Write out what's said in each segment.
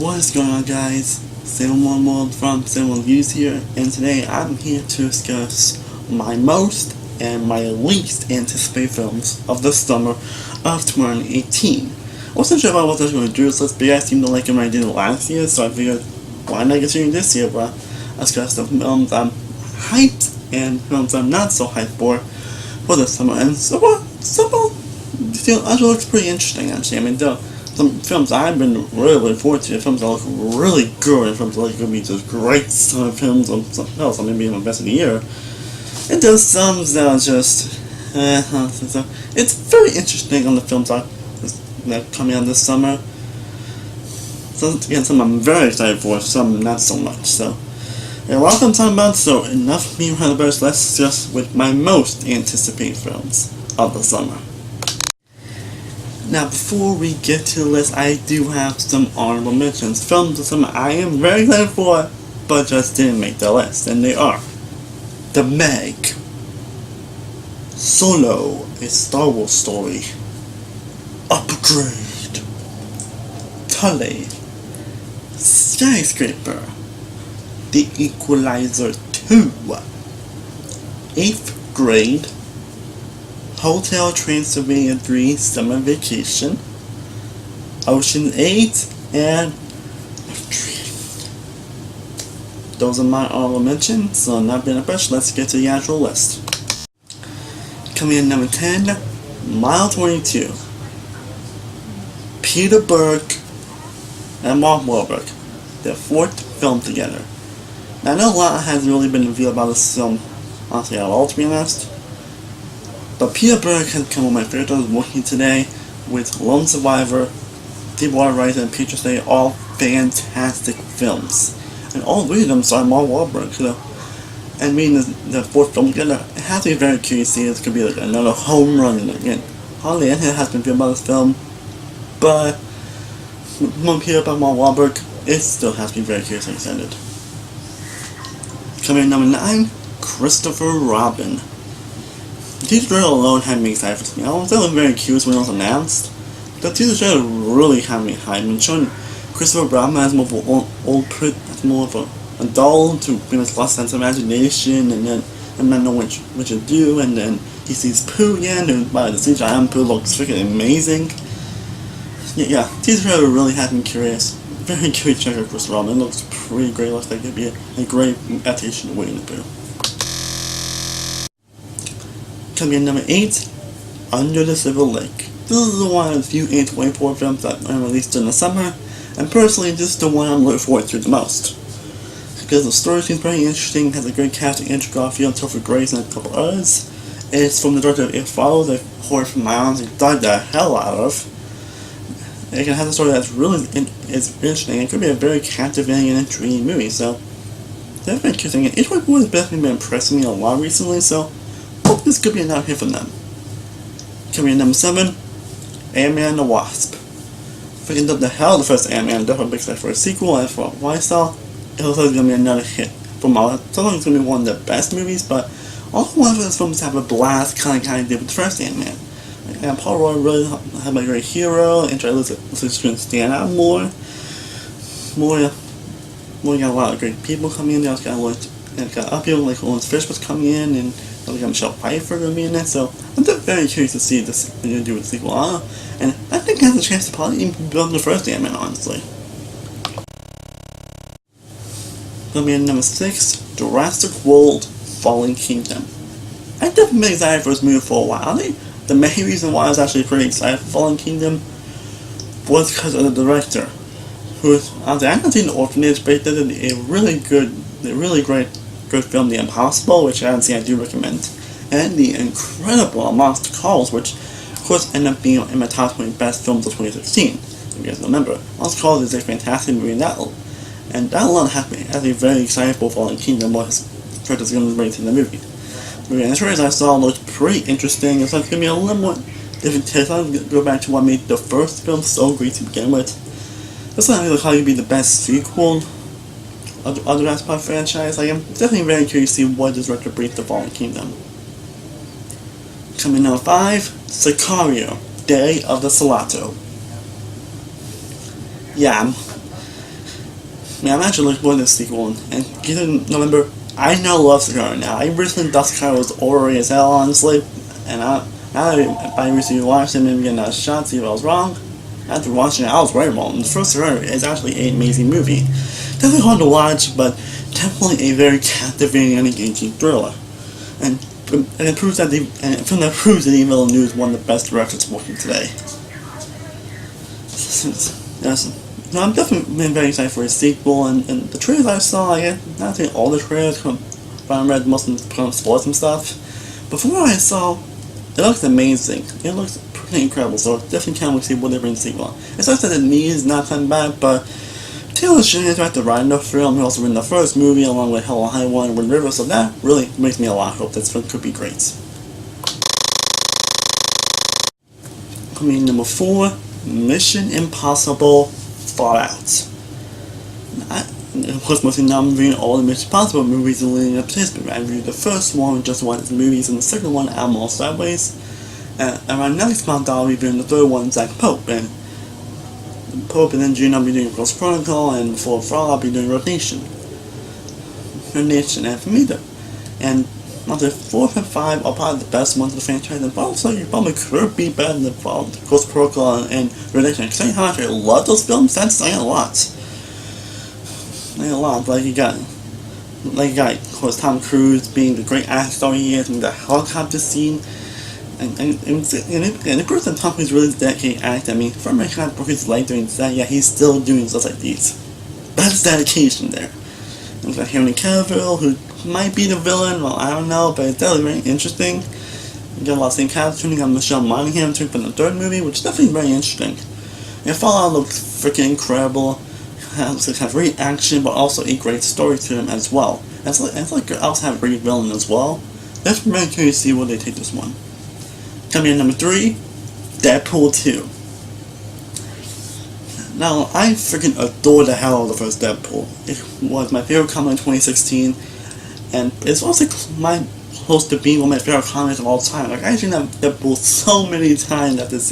What is going on, guys? Stardust-one-world from Stardust-one-reviews here, and today I'm here to discuss my most and my least anticipated films of the summer of 2018. I wasn't sure about what I was going to do, so I seemed to like them I did last year, so I figured why not continue this year, but I discussed the films I'm hyped and films I'm not so hyped for the summer, and so actually looks pretty interesting, actually. I mean, some films I've been really looking forward to, films that look really good, and films that look going to be just great summer films, or something else, I mean, being the best of the year. And there's some that are just, so it's very interesting on the films that are coming out this summer. So, again, some I'm very excited for, some not so much, so. And a lot of them talking about, so enough of me around the birds, let's discuss with my most anticipated films of the summer. Now, before we get to the list, I do have some honorable mentions. Films of summer I am very excited for, but just didn't make the list, and they are The Meg, Solo, a Star Wars story, Upgrade, Tully, Skyscraper, The Equalizer 2, 8th Grade, Hotel Transylvania 3 Summer Vacation, Ocean 8, and those are my honorable mentions, so not being a brush, let's get to the actual list. Coming in number 10, Mile 22, Peter Berg and Mark Wahlberg, their 4th film together. Now, I know a lot hasn't really been revealed about this film, honestly, at all, to be honest. But Peter Berg has come with my favorite films working today with Lone Survivor, Deepwater Horizon, and Patriots Day, all fantastic films. And all 3 of them starred Mark Wahlberg, so. And being the 4th film together, it has to be very curious to see if it could be like another home run. And again, hardly anything has been filmed about this film, but when Peter about Mark Wahlberg, it still has to be very curious and excited. Coming in number 9, Christopher Robin. The teaser trailer alone had me excited for something. I was still very curious when it was announced. The teaser trailer really had me hyped. I mean, showing Christopher Robin as more of an adult who pretty much lost sense of imagination and not know what to do, and then he sees Pooh again, who by the CGI Pooh looks freaking amazing. Yeah, teaser trailer really had me curious. Very curious to check out Christopher Robin. It looks pretty great. Looks like it'd be a great adaptation of Winnie the Pooh. Coming in number 8, Under the Silver Lake. This is one of the few A24 films that are released in the summer, and personally, this is the one I'm looking forward to the most. Because the story seems pretty interesting, has a great cast of Andrew Garfield, Topher Grace, and a couple others. It's from the director of It Follows, a horror from my arms, and dug the hell out of. It can have a story that's really interesting, and it could be a very captivating and intriguing movie, so that's very interesting. And A24 has definitely been impressing me a lot recently, so hope this could be another hit from them. Coming in number 7, Ant-Man and the Wasp. Freaking did the hell the first Ant-Man, definitely big excited for a sequel, and for what I saw, it looks like it's going to be another hit from all. Sometimes it's going to be one of the best movies, but also one of those films have a blast, kind of did with the first Ant-Man. And Paul Rudd really had a great hero, and Charlie looks to stand out more. We got a lot of great people coming in. They also got other people like Lawrence Fishburne coming in, and we got Michelle Pfeiffer going to be in it. So I'm just very curious to see this they're going to do with the sequel. And I think it has a chance to probably even build the first Ant-Man, honestly. Coming in number 6, Jurassic World: Fallen Kingdom. I've definitely been excited for this movie for a while. The main reason why I was actually pretty excited for Fallen Kingdom was because of the director, who I haven't seen The Orphanage, but he did a really great film, The Impossible, which I haven't seen. I do recommend, and the incredible Monster Calls, which of course ended up being in my top 20 best films of 2016. If you guys remember, Monster Calls is a fantastic movie, and that alone has me very excited for Fallen Kingdom, what his character's going to bring to the movie. And the trailers I saw looked pretty interesting. It's like going to be a little more different take. I'm going to go back to what made the first film so great to begin with. This one looks like it be the best sequel of the Jurassic Park franchise. I'm definitely very curious to see what this director brings to Fallen Kingdom. Coming in number 5, Sicario, Day of the Salato. Yeah, I'm actually looking forward to the sequel, and given November, I now love Scar now. I recently thought Scar was already as hell, honestly, and now that I recently watched it, maybe getting a shot, see if I was wrong. After watching it, I was very wrong. The first Scar is actually an amazing movie. Definitely hard to watch, but definitely a very captivating and engaging thriller. And it proves that Evil News is one of the best directors working today. Yes. No, I'm definitely been very excited for a sequel, and the trailers I saw, not saying all the trailers, but I read most of them sports and stuff. But from what I saw, it looks amazing. It looks pretty incredible, so definitely can't wait to see what they bring in the sequel. It's not that the need is not coming back, but Taylor Sheridan directed the writing of the film. He also in the first movie along with Hell High One and Wind River, so that really makes me a lot of hope this film could be great. Coming in number 4, Mission Impossible Fallout. Of course, mostly now I'm reviewing all the Mission Impossible movies leading up to this movie. I reviewed the first one, just one of the movies, and the second one, Animal Sideways. And around next month, I'll be reviewing the third one, Zack Pope. And then June, I'll be doing Ghost Protocol, and for fall, I'll be doing Rotation. And for me, and the 4 and 5 are probably the best ones of the franchise, and also you probably could be better than Ghost Protocol and Rotation. Saying how much I love those films, that's saying a lot. Saying a lot. Like you got, of course, Tom Cruise being the great actor he is, and the helicopter scene, and it proves that Tom Cruise really is a dedicated actor. I mean, from my kind of his life doing that, he's still doing stuff like these. That's dedication there. We've got Henry Cavill, who might be the villain, well, I don't know, but it's definitely very interesting. You got a lot of same cast tuning on Michelle Monaghan from the third movie, which is definitely very interesting. And Fallout looks freaking incredible. It has great action, but also a great story to them as well. It's like it also have a great villain as well. That's very curious to see where they take this one. Coming in number 3, Deadpool 2. Now, I freaking adore the hell out of the first Deadpool. It was my favorite comic in 2016, and it's also close to being one of my favorite comics of all time. Like, I've seen that Deadpool so many times since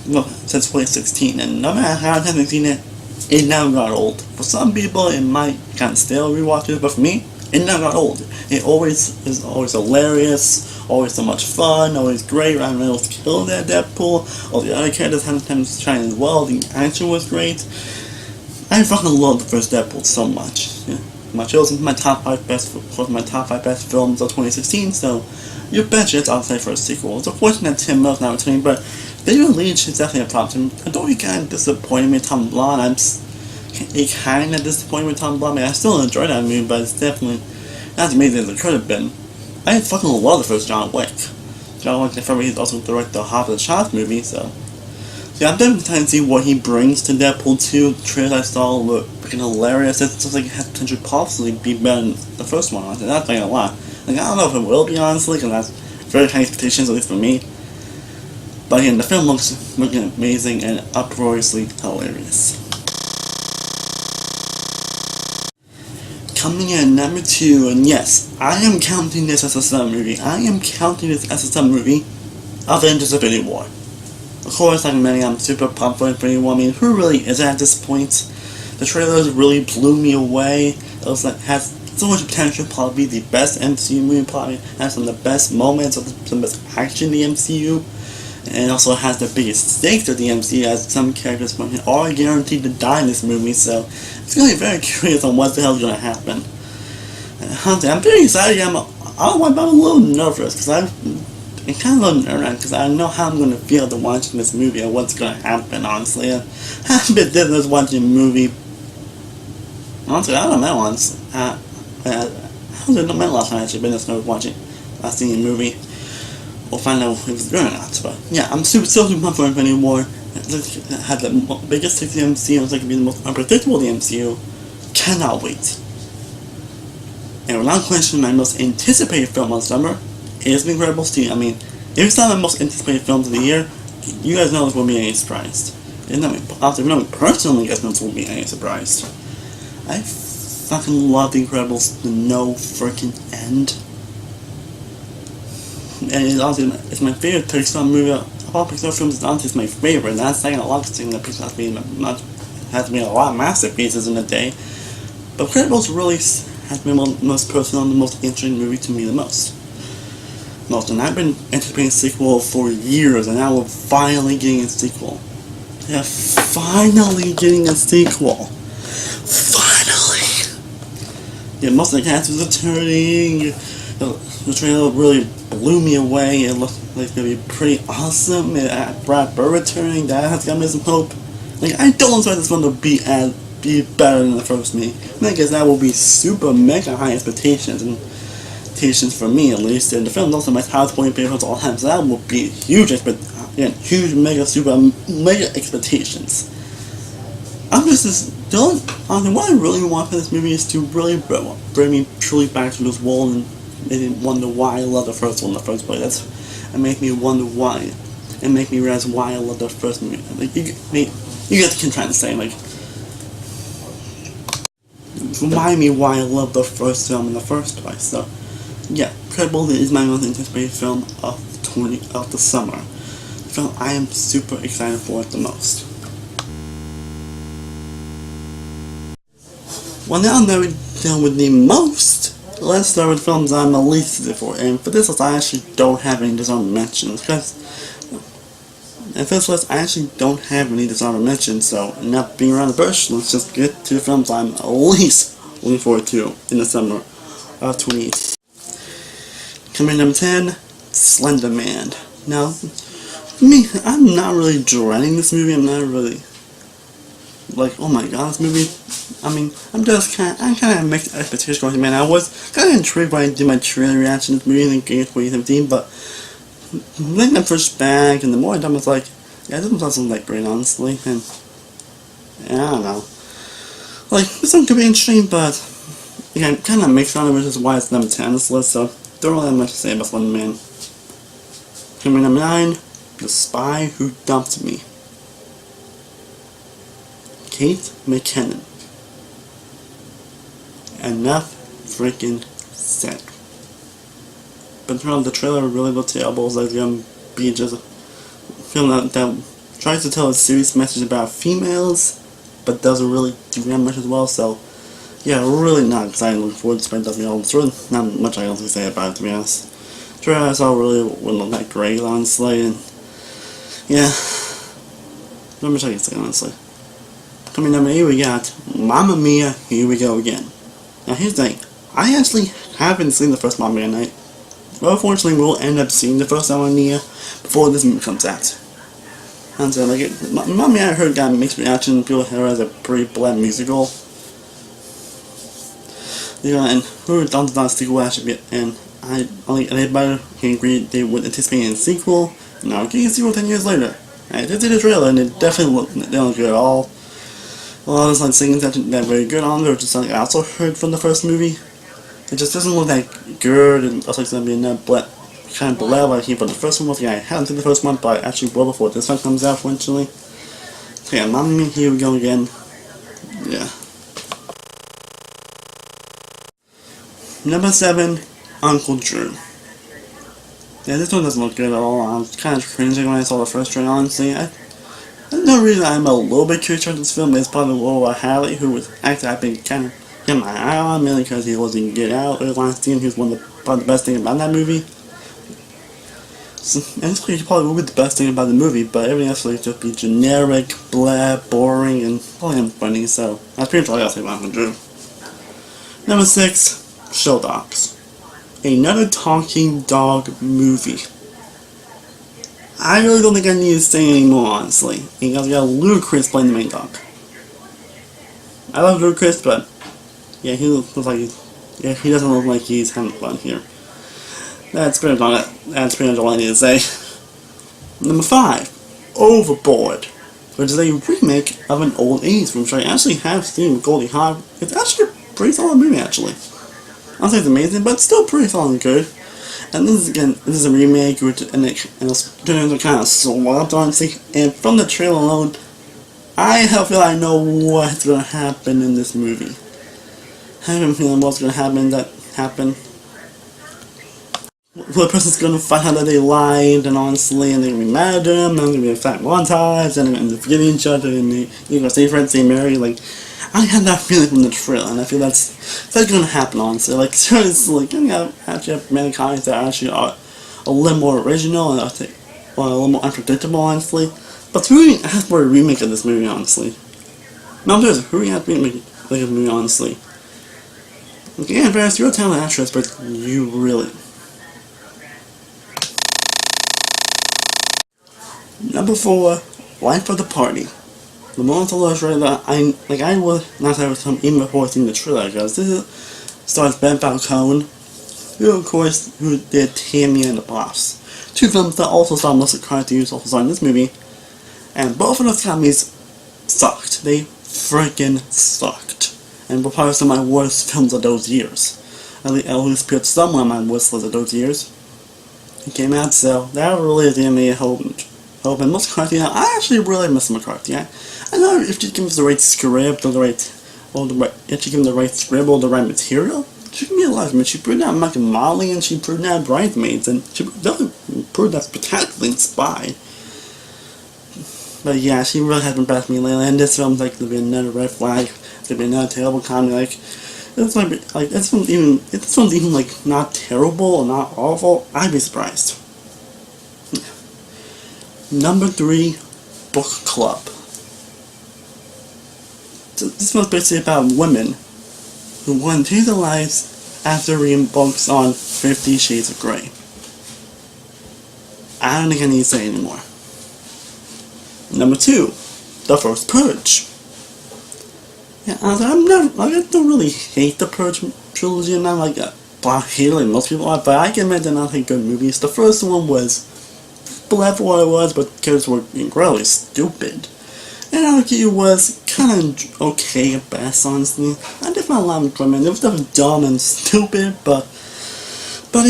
2016, and no matter how times I've seen it, it never got old. For some people, it might kind of stale rewatches, but for me, it never got old. It is always hilarious, always so much fun, always great. Ryan Reynolds killed that Deadpool. All the other characters had times shine as well. The action was great. I fucking love the first Deadpool so much. My chosen my top 5 best films of 2016. So you betcha it's outside for a sequel. It's unfortunate that Tim Mill's not returning, but David Lynch is definitely a problem. Although he kind of disappointed me with Tom Blonde, he kind of disappointed with Tom Blonde. I still enjoyed that movie, but it's definitely not as amazing as it could have been. I fucking love the first John Wick. John Wick, he's also directed the Hobbs and Shaw movie, so I'm definitely trying to see what he brings to Deadpool 2. The trailers I saw were freaking hilarious. It looks like it has potential to possibly be better than the first one. That's saying a lot. I don't know if it will be, honestly, because that's very high expectations, at least for me. But again, the film looks freaking amazing and uproariously hilarious. Coming in number 2, and yes, I am counting this as a sub movie. Avengers Infinity War. Of course, like many, I'm super pumped for Infinity War. I mean, who really is at this point? The trailers really blew me away. It was like, has so much potential, probably the best MCU movie, probably has some of the best moments, some of the best action in the MCU. And also has the biggest stakes of the MCU, as some characters from here are guaranteed to die in this movie, so it's going to be very curious on what the hell is going to happen. Honestly, I'm pretty excited. I'm a little nervous, because I'm kind of a little nervous, because I know how I'm going to feel to watching this movie, and what's going to happen, honestly. I'm a bit different watching a movie. Honestly, I don't know, honestly. I don't know last time I actually been this nervous watching last scene in a movie. We'll find out if it's good or not, but yeah, I'm super pumped for Infinity War. It had the biggest stakes in the MCU, it's like to be the most unpredictable in the MCU. Cannot wait. And without question, my most anticipated film on summer is The Incredibles 2. I mean, if it's not my most anticipated films of the year, you guys know this won't be any surprise. If not me personally, you guys know this won't be any surprise. I fucking love The Incredibles to no freaking end. And it's my favorite Pixar movie. Of all Pixar films, it's my favorite. And that's saying a lot, considering that Pixar has made a lot of masterpieces in a day. But Credibles really has been the most personal and the most interesting movie to me the most. And I've been anticipating a sequel for years, and now we're finally getting a sequel. Yeah, finally getting a sequel. Finally! Yeah, most of the cast was returning. The trailer really blew me away. It looked like it's gonna be pretty awesome. It had Brad Bird returning. That has got me some hope. Like, I don't expect this one to be better than the first me. I guess that will be super mega high expectations for me at least. And the film is also my top 20 favorites all time, so that will be huge huge mega expectations. What I really want for this movie is to really bring me truly back to this world and make me wonder why I love the first one in the first place. And make me wonder why, and make me realize why I love the first movie. Like, you get what I'm trying to say, like, remind me why I love the first film in the first place. So, yeah, Credibles is my most anticipated film of the summer. The film I am super excited for it the most. Well, now that we're done with the most, let's start with films I'm the least excited for. And for this list, I actually don't have any dishonorable mentions, because in this list, I actually don't have any dishonorable mentions, so enough being around the bush, let's just get to the films I'm least looking forward to in the summer of 2018. Coming in number 10, Slender Man. Now, me, I'm not really dreading this movie. I'm not really like, oh my god, this movie. I mean, I'm kind of mixed expectations going, man. I was kind of intrigued when I did my trailer reaction to this movie in 2017, but then I pushed back, and the more I done, I was like, yeah, this one doesn't like great, honestly, and yeah, I don't know. Like, this one could be interesting, but again, kind of mixed on it, which is why it's number 10 on this list, so don't really have much to say about Slender Man. Coming number 9, The Spy Who Dumped Me. Kate McKinnon. Enough freaking said. But the trailer really looked terrible. It's like going to be just a film that tries to tell a serious message about females, but doesn't really do that much as well. So, yeah, really not excited. Looking forward to spending that film. There's really not much I else to say about it, to be honest. The trailer I saw really wouldn't look that great, honestly, and yeah, not much I can say, honestly. Coming number 8, we got Mamma Mia, Here We Go Again. Now, here's the thing. I actually haven't seen the first Mamma Mia night. Well, unfortunately, we'll end up seeing the first Mamma Mia before this movie comes out. And so, like, Mamma Mia, I heard, got mixed reaction. People heard it as a pretty bland musical. And who don't not sequel actually, and anybody can agree they would anticipate a sequel. Now, getting a sequel 10 years later. I did see the trailer, and it definitely they don't look good at all. A lot of scenes that are very good on there, which is something I also heard from the first movie. It just doesn't look that good, and also it's going to be kind of blah like for the first one. I haven't seen the first one, but I actually will before this one comes out eventually. So yeah, Mamma Mia, Here We Go Again. Yeah. Number 7, Uncle Drew. Yeah, this one doesn't look good at all. I was kind of cringing when I saw the first trailer, honestly. There's no reason I'm a little bit curious about this film. It's probably a little about Harley, who was actually I've been kind of getting my eye on, mainly because he wasn't Get Out last season. He was probably the best thing about that movie. So, and it's probably will be the best thing about the movie, but everything else will just be generic, blah, boring, and probably unfunny. So that's pretty much all I gotta say about Uncle Drew. Number 6, Show Dogs. Another talking dog movie. I really don't think I need to say anymore, honestly. Because we got Ludacris playing the main dog. I love Ludacris, but yeah, he looks like he doesn't look like he's having fun here. That's pretty much all I need to say. Number 5, Overboard, which is a remake of an old 80s film, which I actually have seen with Goldie Hawn. It's actually a pretty solid movie, actually. I don't say it's amazing, but it's still pretty solid and good. And this is a remake, and it's kind of swamped, honestly. And from the trailer alone, I feel I know what's going to happen in this movie. I have a feeling what's going to happen. The person's going to find out that they lied, and honestly, and they're going to be mad at them, and they're going to be a fat montage, and they're going to end up forgetting each other, and they're going to stay friends, stay married. Like, I had that feeling from the trailer, and I feel that's going to happen, honestly. Like, seriously, like, you know, actually have many comics that actually are a little more original, and I think, well, a little more unpredictable, honestly. But who even asked for a remake of this movie, honestly? No, I'm serious, who asked for a remake of this movie, honestly? Like, yeah, Varys, you're a talented actress, but you really... Number 4, Life of the Party. The moment I watched trailer, I was not have some even before seeing the trailer, because this stars Ben Falcone, who of course who did Tammy and the Boss. 2 films that also star Melissa McCarthy, who's also starring in this movie, and both of those comedies sucked. They freaking sucked, and were probably some of my worst films of those years. At least put somewhere on my wish list of those years. It came out, so that really didn't make it hope. And Melissa McCarthy, I actually really miss McCarthy. I know if she gives the right script or if she gives the right script or the right material, she can be alive. I mean, she proved that Mike and Molly, and she proved that Bridesmaids, and she proved that Spectacularly in Spy. But yeah, she really has been bad for me lately, and this film's like to be another red flag, to be another terrible comedy. Like this one's even like not terrible or not awful. I'd be surprised. Number 3, Book Club. So this was basically about women who want to change their lives after reading books on 50 Shades of Grey. I don't think I need to say anymore. Number 2, The First Purge. Yeah, I don't really hate the Purge trilogy, and I'm like I hate it like most people are, but I can admit they're not like good movies. The first one was beloved for what it was, but characters were incredibly stupid. And Anarchy was kind of okay at best, honestly. I did find a lot of enjoyment. It was definitely dumb and stupid, but they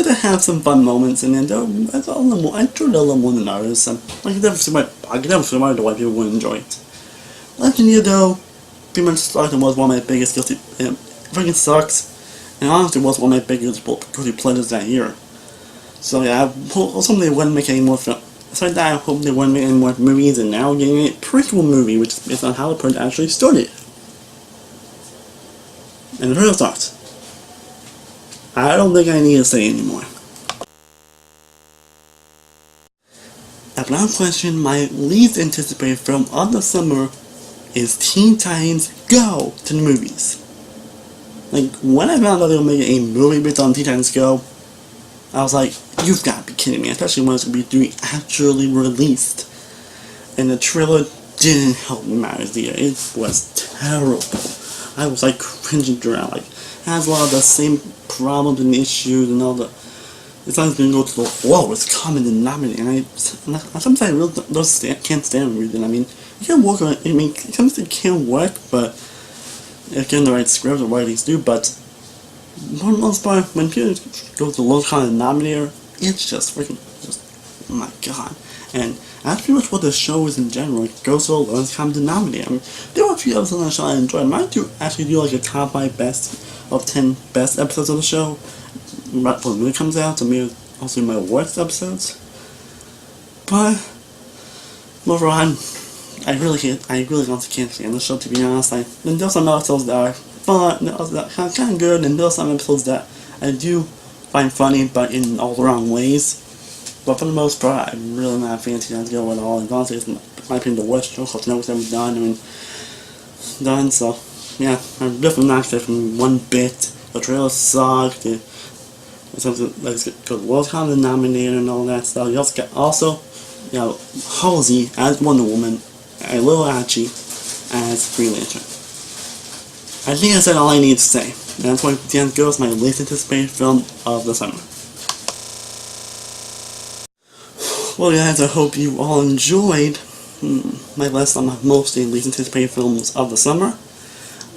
did have some fun moments, and then I enjoyed it a little more than others. I can never see why people would enjoy it. Legend though, pretty much sucked and was one of my biggest guilty. It freaking sucks, and honestly was one of my biggest guilty pleasures that year. So yeah, I hope they wouldn't make any more films. Aside that, I hope they wouldn't make any more movies, and now getting a prequel movie, which is based on how the Purge actually started. And the real thoughts. I don't think I need to say anymore. Now, without question, my least anticipated film of the summer is Teen Titans Go to the movies. Like, when I found out they were making a movie based on Teen Titans Go, I was like, you've got to be kidding me, especially when it's going to be actually released. And the trailer didn't help me matters either. It was terrible. I was like cringing around. Like, it has a lot of the same problems and issues and all the. It's not going to go to the lowest common denominator. And sometimes I really can't stand reading. I mean, you can work on it. I mean, sometimes it can work, but if getting the right script or writings do, but for the most part, when people go to the lowest common denominator, it's just freaking, oh my god. And that's pretty much what the show is in general. It goes to the lowest common denominator. I mean, there were a few episodes on the show I enjoyed. I might actually do like a top 5 best of 10 best episodes of the show right when it comes out, so maybe also my worst episodes. But overall, I really honestly can't stand the show, to be honest. And there's some episodes that are fun, that are kind of good, and there's some episodes that I do find funny, but in all the wrong ways. But for the most part, I'm really not a fan of Teen Titans Go at all. And honestly, it's in my opinion the worst show Cartoon Network's ever done. So yeah, I'm definitely not expecting one bit. The trailer sucked. It's something like the World Common Denominator and all that stuff. You also got Halsey as Wonder Woman, and Lil Archie as Green Lantern. I think I said all I need to say. And that's why Teen Titans Go is my least anticipated film of the summer. Well guys, I hope you all enjoyed my list on my most and least anticipated films of the summer.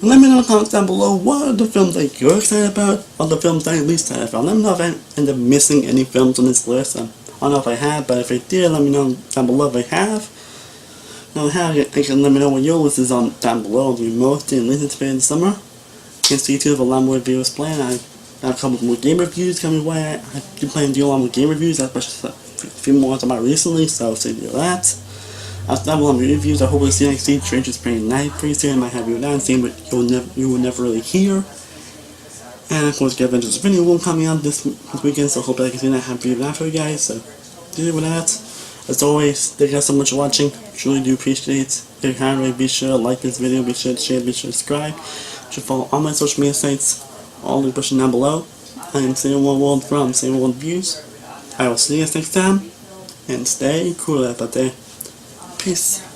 And let me know in the comments down below what are the films that you're excited about, or the films that I'm least excited about. Let me know if I end up missing any films on this list. I don't know if I have, but if I did, let me know down below if I have. You can let me know what your list is on down below of your most and least anticipated in the summer. You can see too if a lot more videos planned. I have a couple more game reviews coming away. I do plan to do a lot more game reviews, especially a few more about recently, so stay tuned for that. After that, one reviews. I hope to see you next week. Stranger's Praying Night pretty soon. I might have you dancing, but you will never really hear. And of course, the Avengers Infinity War coming out this weekend, so I hope I can see that happy event for you guys. So, do with that. As always, thank you guys so much for watching. Truly do appreciate it. If you haven't, be sure to like this video, be sure to share, be sure to subscribe. You should follow all my social media sites, all the pushing down below. I am Stardust One World from Stardust One World Reviews. I will see you guys next time, and stay cool out there. Peace.